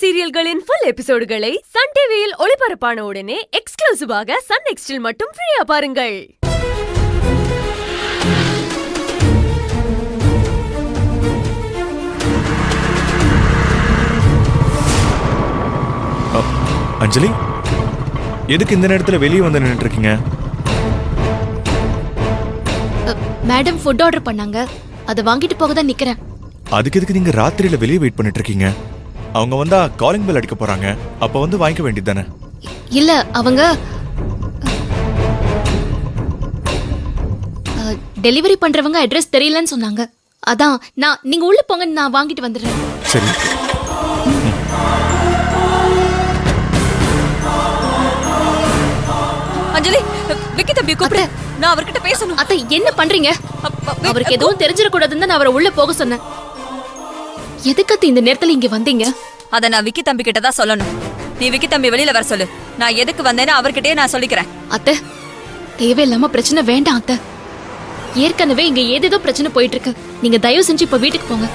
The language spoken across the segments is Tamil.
சீரியல்களின் ஃபுல் எபிசோடுகளை சன் டிவியில் ஒளிபரப்பான உடனே எக்ஸ்க்ளூசிவாக சன் நெக்ஸ்டில் மட்டும் ஃப்ரீயா பாருங்கள். அஞ்சலி, எதுக்கு இந்த நேரத்துல வெளியே வந்து நின்னுட்டு இருக்கீங்க? மேடம் ஃபுட் ஆர்டர் பண்ணாங்க, அதை வாங்கிட்டு போக தான் நிக்கிறேன். அதுக்கு எதுக்கு நீங்க ராத்திரியில வெளியே வெயிட் பண்ணிட்டு இருக்கீங்க? அவங்க வந்தா காலிங் பெல் அடிக்க போறாங்க, அப்ப வந்து வாங்கிக்க வேண்டியது தானே? இல்ல, அவங்க டெலிவரி பண்றவங்க அட்ரஸ் தெரியலன்னு சொன்னாங்க. அதான் நீங்க உள்ள போங்க, நான் வாங்கிட்டு வந்துடுறேன். சரி. அஞ்சலி, விக்கி தம்பி கூப்பிடு, நான் அவர்கிட்ட பேசணும். அத்தை, என்ன பண்றீங்க? அவருக்கு எதுவும் தெரிஞ்சிடக்கூடாதுன்னு நான் அவரை உள்ள போக சொன்னேன். எதுக்கு இந்த நேரத்துல இங்க வந்தீங்க? அத நான் விக்கி தம்பி கிட்ட தான் சொல்லணும். நீ விக்கி தம்பி வெளியில வர சொல்லு. நான் எதுக்கு வந்தேன்னு அவர்கிட்டயே நான் சொல்லிக்கிறேன். அத்தை, தேவையில்லாம பிரச்சனை வேண்டாம் அத்தை. ஏற்கனவே இங்க ஏதேதோ பிரச்சனை போயிட்டு இருக்கு. நீங்க தயவு செஞ்சு இப்ப வீட்டுக்கு போங்க.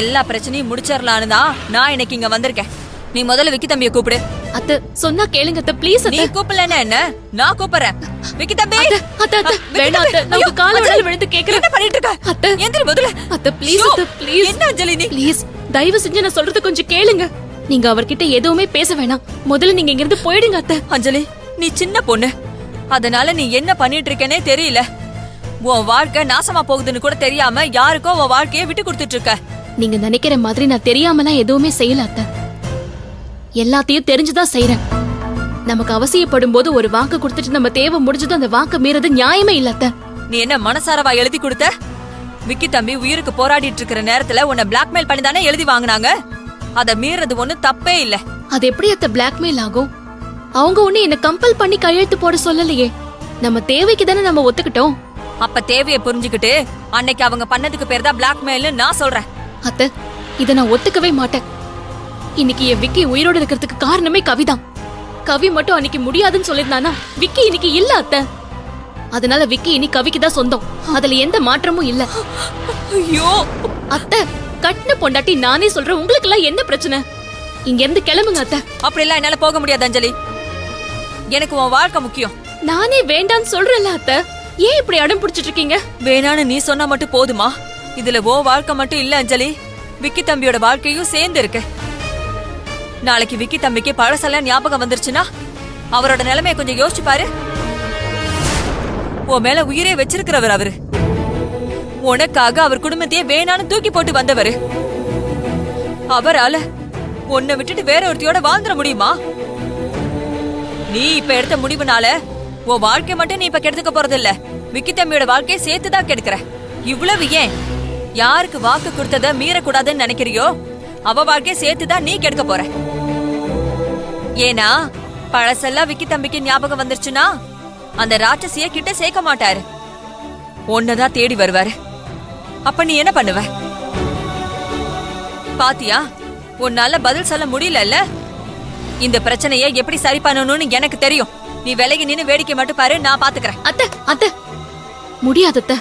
எல்லா பிரச்சனையும் முடிச்சிடலான்னு தான் நான் இன்னைக்கு இங்க வந்திருக்கேன். நீ முதல்ல விக்கி தம்பியை கூப்பிடு. அத்தை, சொன்னா கேளுங்க அத்தை, ப்ளீஸ். நீ கூப்பிடலன்னா என்ன, நான் கூப்பிடுறேன். விக்கி தம்பி, அத்தை வேணாம் அத்தை, நான் காலை விழுந்து கேக்குறேன். என்ன பண்ணிட்டு இருக்க? அத்தை, எந்திரி முதல்ல. அத்தை ப்ளீஸ், அத்தை ப்ளீஸ். என்ன அஞ்சலி நீ? ப்ளீஸ் தயவு செஞ்சு நான் சொல்றது கொஞ்சம் கேளுங்க. நீங்க அவர்கிட்ட எதுவுமே பேச வேணாம். முதல்ல நீங்க இங்க இருந்து போயிடுங்க அத்தை. அஞ்சலி, நீ சின்ன பொண்ணு, அதனால நீ என்ன பண்ணிட்டு இருக்கேனே தெரியல. உன் வாழ்க்கை நாசமா போகுதுன்னு கூட தெரியாம யாருக்கோ உன் வாழ்க்கையை விட்டு கொடுத்துட்டு இருக்க. நீங்க நினைக்கிற மாதிரி நான் தெரியாமலாம் எதுவுமே செய்யல அத்தை. எல்லாத்தையும் தெரிஞ்சுதான் செய்யறேன். நமக்கு அவசியப்படும் போது ஒரு வாக்கு கொடுத்துட்டு நம்ம தேவை முடிஞ்சதும் அந்த வாக்கு மீறது நியாயமே இல்ல அத்தை. நீ என்ன மனசாரவா எழுதி கொடுத்த? விக்கி தம்பி உயிருக்கு போராடிட்டு இருக்கிற நேரத்துல உன்னை பிளாக்மெயில் பண்ணி தானே எழுதி வாங்கினாங்க. அதை மீறது ஒண்ணு தப்பே இல்ல. அது எப்படி அத்தை பிளாக்மெயில் ஆகும்? அவங்க ஒண்ணு என்ன கம்பல் பண்ணி கையெழுத்து போட சொல்லலையே. நம்ம தேவைக்கு தானே நம்ம ஒத்துக்கிட்டோம். அப்ப தேவையை புரிஞ்சுக்கிட்டு அன்னைக்கு அவங்க பண்ணதுக்கு பேர் தான் பிளாக்மெயில்னு நான் சொல்றேன். அத்தை, இத நான் ஒத்துக்கவே மாட்டேன். இன்னைக்கு என் விக்கி உயிரோட இருக்கிறதுக்கு காரணமே கவிதான். கவி மட்டும் அன்னைக்கு முடியாதுன்னு சொல்லிருந்தானா விக்கி இன்னைக்கு இல்ல அத்தை. அதனால விக்கி இனி கவிக்கு தான் சொந்தம். அதுல எந்த மாற்றமும் இல்ல. ஐயோ அத்தை, கட்டின பொண்டாட்டி நானே சொல்றேன். உங்களுக்கு எல்லாம் என்ன பிரச்சனை? இங்க இருந்து கிளம்புங்க அத்தை. அப்படி எல்லாம் என்னால போக முடியாது அஞ்சலி. எனக்கு உன் வாழ்க்கை முக்கியம். நானே வேண்டான்னு சொல்றேன்ல அத்தை. ஏன் இப்படி அடம் பிடிச்சிட்டு இருக்கீங்க? வேணான்னு நீ சொன்னா மட்டும் போதுமா? இதுல ஓ வாழ்க்கை மட்டும் இல்ல அஞ்சலி, விக்கி தம்பியோட வாழ்க்கையும் சேர்ந்து இருக்கு. நாளைக்கு விக்கி தம்பிக்கு பழசெல்லாம் ஞாபகம் வந்துருச்சுன்னா அவரோட நிலைமைய கொஞ்சம் யோசிச்சு பாரு. உன் மேல உயிரே வச்சிருக்கிறவர் அவரு. உனக்காக அவர் குடும்பத்தையே வேணான்னு தூக்கி போட்டு வந்தவரு. அவரால உன்னை விட்டுட்டு வேற ஒருத்தியோட வாழ்ந்துட முடியுமா? நீ இப்ப எடுத்த முடிவுனால உன் வாழ்க்கை மட்டும் நீ இப்ப கெடுத்துக்க போறது இல்ல, விக்கி தம்பியோட வாழ்க்கையை சேர்த்துதான் கெடுக்கிற. இவ்வளவு ஏன்? யாருக்கு வாக்கு கொடுத்தத மீறக்கூடாதுன்னு நினைக்கிறியோ அவ வாழ்க்கையை சேர்த்துதான் நீ கெடுக்க போற. ஏன்னா பழசெல்லாம் விக்கி தம்பிக்கு ஞாபகம் வந்துருச்சுன்னா அந்த ராட்சசிய கிட்ட சேர்க்க மாட்டாரு, ஒன்னதான் தேடி வருவாரு. அப்ப நீ என்ன பண்ணுவ? பாத்தியா, உன்னால பதில் சொல்ல முடியல. இந்த பிரச்சனையை எப்படி சரி பண்ணணும்னு எனக்கு தெரியும். நீ விலகி நின்னு வேடிக்கை மட்டும் பாரு, நான் பாத்துக்கிறேன். அத்தை, அத்தை முடியாது அத்தை.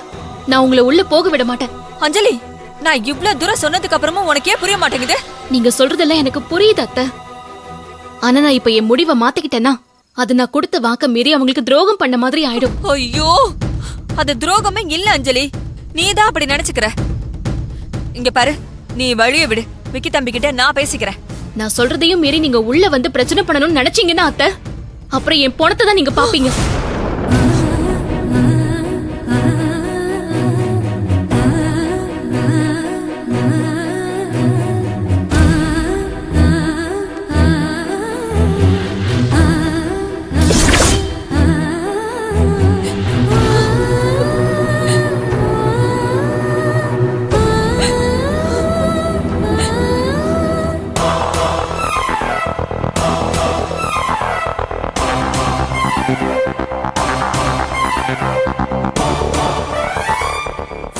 நான் உங்களை உள்ள போக விட மாட்டேன். அஞ்சலி, நான் இவ்ளோ தூரம் சொன்னதுக்கு அப்புறமும் உனக்கே புரிய மாட்டேங்குது. நீங்க சொல்றதெல்லாம் எனக்கு புரியுது அத்தை. ஆனா நான் இப்ப என் முடிவை மாத்திக்கிட்டேன்னா அது நான் கொடுத்த வாக்க மீறி அவங்களுக்கு துரோகம் பண்ண மாதிரி ஆயிடும். ஐயோ, அது துரோகமே இல்ல அஞ்சலி, நீதான் அப்படி நினைச்சுக்கிற. இங்க பாரு, நீ வழிய விடு. விக்கி தம்பி கிட்ட நான் பேசிக்கிறேன். நான் சொல்றதையும் மீறி நீங்க உள்ள வந்து பிரச்சனை பண்ணணும்னு நினைச்சீங்கன்னா அத்தை, அப்புறம் என் பணத்தை தான் நீங்க பாப்பீங்க.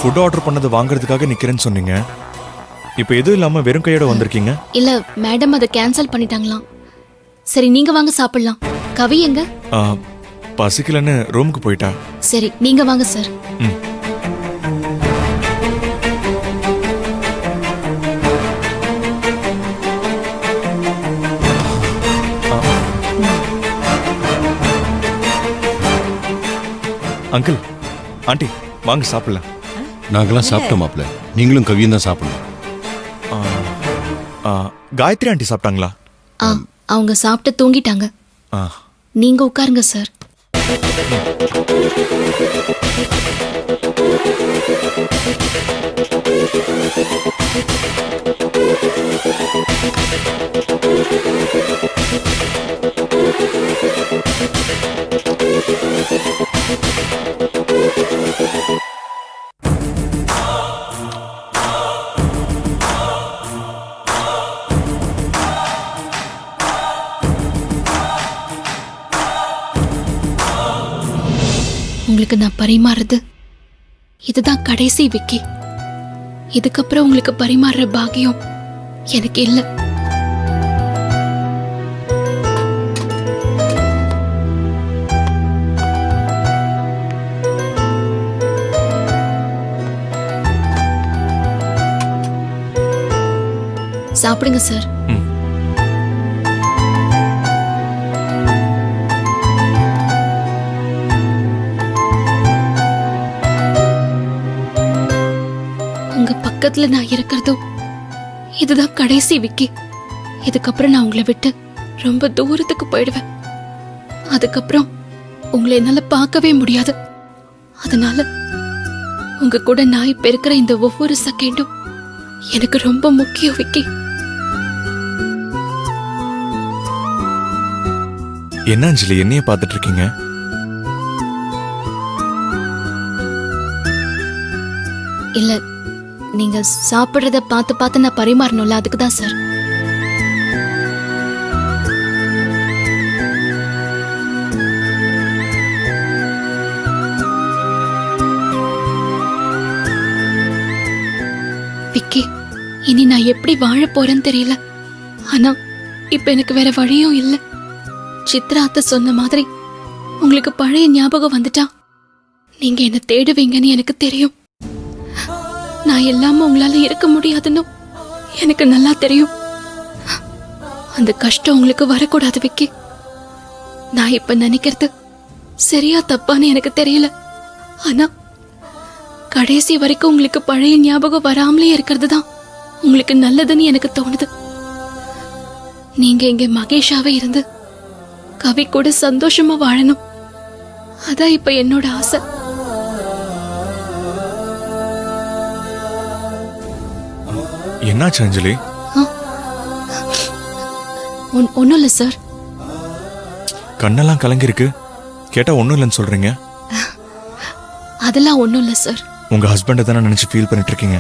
ஃபுட் ஆர்டர் பண்ணது வாங்குறதுக்காக நிக்கிறேன்னு சொன்னீங்க. இப்போ எதுவும் இல்லாம வெறும் கையோட வந்திருக்கீங்க? இல்ல மேடம், அதை கேன்சல் பண்ணிட்டாங்களாம். சரி, நீங்க வாங்க சாப்பிடலாம். கவி எங்க? பசிக்கலன்னு ரூமுக்கு போயிட்டா. சரி, நீங்க வாங்க சார். அங்கிள் ஆண்டி வாங்க சாப்பிடலாம். நாங்கெல்லாம் சாப்பிட்டோம் மாப்ள. நீங்களும் கவியும் தான் சாப்பிடணும். ஆ, ஆ, காயத்ரி ஆண்டி சாப்பிட்டாங்களா? ஆ அவங்க சாப்பிட்டு தூங்கிட்டாங்க. ஆ, நீங்க உட்காருங்க சார். உங்களுக்கு நான் பரிமாறுறது இதுதான் கடைசி விக்கி. இதுக்கப்புறம் உங்களுக்கு பரிமாறுற பாக்கியம் எனக்கு இல்ல. சாப்பிடுங்க சார். ம். உங்க பக்கத்துல நான் இருக்கிறதும் இதுதான் கடைசி விக்கி. இதுக்கப்புறம் நான் உங்களை விட்டு ரொம்ப தூரத்துக்கு போயிடுவேன். அதுக்கப்புறம் உங்களை என்னால பார்க்கவே முடியாது. அதனால உங்க கூட நான் இப்ப இருக்கிற இந்த ஒவ்வொரு செகண்டும் எனக்கு ரொம்ப முக்கியம் விக்கி. என்ன அஞ்சலி என்னைய பார்த்துட்டு இருக்கீங்க? இல்ல, நீங்க சாப்பிடுறத பார்த்து பார்த்து நான் பரிமாறணும்ல, அதுக்கு தான் சார். விக்கி, இனி நான் எப்படி வாழ போறேன்னு தெரியல. ஆனா இப்ப எனக்கு வேற வழியும் இல்ல. சித்ரா அத்தை சொன்ன மாதிரி உங்களுக்கு பழைய ஞாபகம் வந்துட்டா நீங்க என்ன தேடுவீங்கன்னு எனக்கு தெரியும். நான் இல்லாம உங்களால இருக்க முடியாதுன்னு எனக்கு நல்லா தெரியும். அந்த கஷ்டம் உங்களுக்கு வரக்கூடாது விக்கி. நான் இப்ப நினைக்கிறது சரியா தப்பான்னு எனக்கு தெரியல. ஆனா கடைசி வரைக்கும் உங்களுக்கு பழைய ஞாபகம் வராமலே இருக்கிறது தான் உங்களுக்கு நல்லதுன்னு எனக்கு தோணுது. நீங்க இங்க மகேஷாவே இருந்து கவி கூட சந்தோஷமா வாழணும். அதான் இப்ப என்னோட ஆசை. என்னாச்சு அஞ்சலி? ஒன்னும் இல்ல சார். கண்ணெல்லாம் கலங்கிருக்கு. கேட்டா ஒண்ணும் இல்லைன்னு சொல்றீங்க. அதெல்லாம் ஒன்னும் இல்ல சார். உங்க ஹஸ்பண்டை தானே நினைச்சு ஃபீல் பண்ணிட்டு இருக்கீங்க.